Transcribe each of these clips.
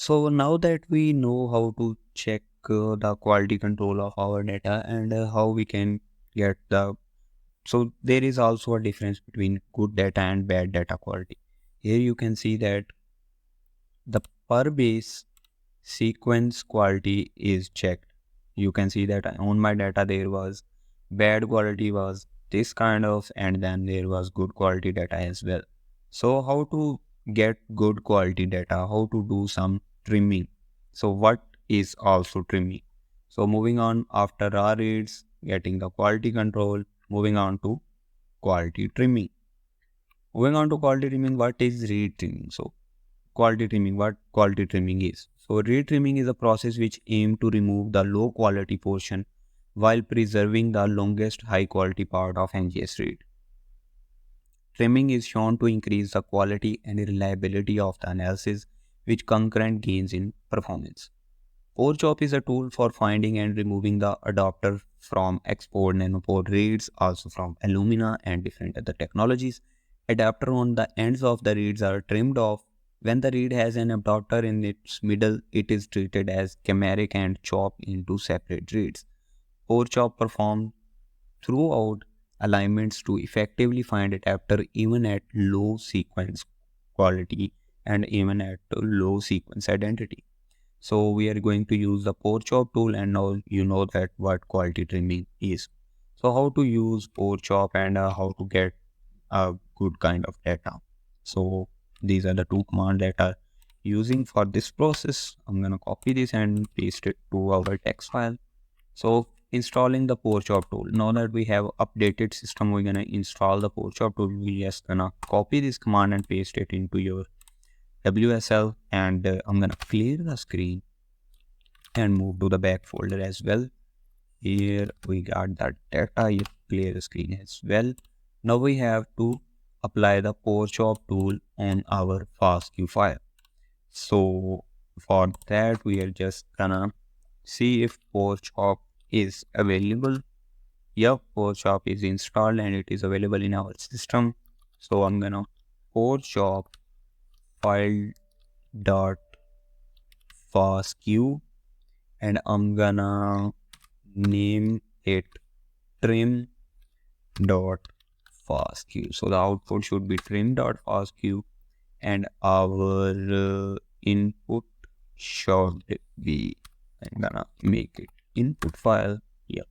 So now that we know how to check the quality control of our data and how we can get so there is also a difference between good data and bad data quality. Here you can see that the per base sequence quality is checked. You can see that on my data there was bad quality was this kind of, and then there was good quality data as well. So how to get good quality data, how to do some trimming. So what is also trimming? So moving on after raw reads, getting the quality control, moving on to quality trimming. Moving on to quality trimming, what is read trimming? So quality trimming, what quality trimming is. So read trimming is a process which aim to remove the low quality portion while preserving the longest high quality part of NGS read. Trimming is shown to increase the quality and reliability of the analysis, which concurrent gains in performance. Pore chop is a tool for finding and removing the adapter from export nanopore reads, also from alumina and different other technologies. Adapter on the ends of the reads are trimmed off. When the reed has an adapter in its middle, it is treated as chimeric and chopped into separate reeds. Pore chop performed throughout alignments to effectively find adapter even at low sequence quality and even at low sequence identity. So we are going to use the pore chop tool, and now you know that what quality trimming is. So how to use pore chop and how to get a good kind of data. So these are the two commands that are using for this process. I'm gonna copy this and paste it to our text file. So installing the pore chop tool. Now that we have updated system, we're gonna install the pore chop tool. We just gonna copy this command and paste it into your WSL, and I'm gonna clear the screen and move to the back folder as well. Here we got the data. You clear the screen as well. Now we have to apply the pore chop tool on our FastQ file. So for that we are just gonna see if pore chop is available. Yep, pore chop is installed and it is available in our system. So I'm gonna pore chop file dot fastq, and I'm gonna name it trim dot fastq. So the output should be trim dot fastq, and our input should be, I'm gonna make it input file. Yeah.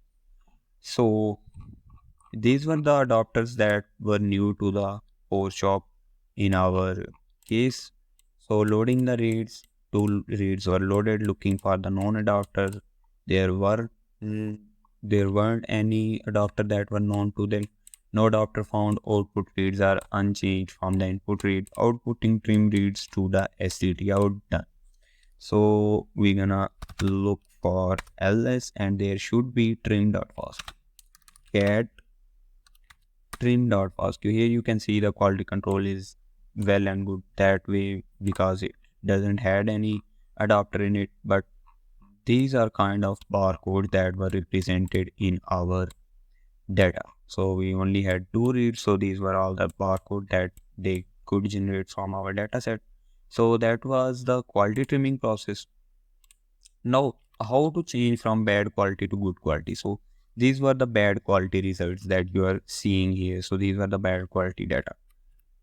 So these were the adapters that were new to the pore chop in our case. So loading the reads, two reads were loaded looking for the non-adapter. There were there weren't any adapter that were known to them. No adapter found. Output reads are unchanged from the input read. Outputting trim reads to the STT out done. So we're gonna look for ls, and there should be trim.fastq. Cat trim.fastq. Here you can see the quality control is well and good that way because it doesn't had any adapter in it, but these are kind of barcode that were represented in our data. So we only had two reads, so these were all the barcode that they could generate from our data set. So that was the quality trimming process. Now, how to change from bad quality to good quality? So these were the bad quality results that you are seeing here. So these were the bad quality data.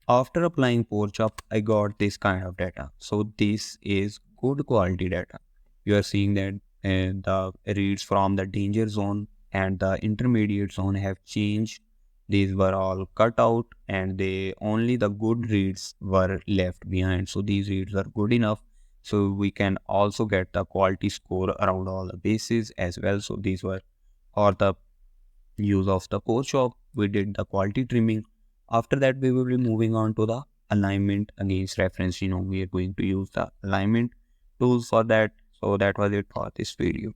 After applying pore chop, I got this kind of data. So this is good quality data. You are seeing that the reads from the danger zone and the intermediate zone have changed. These were all cut out, and they only the good reads were left behind. So these reads are good enough. So we can also get the quality score around all the bases as well. So these were or the use of the pore chop. We did the quality trimming. After that, we will be moving on to the alignment against reference. We are going to use the alignment tools for that. So that was it for this video.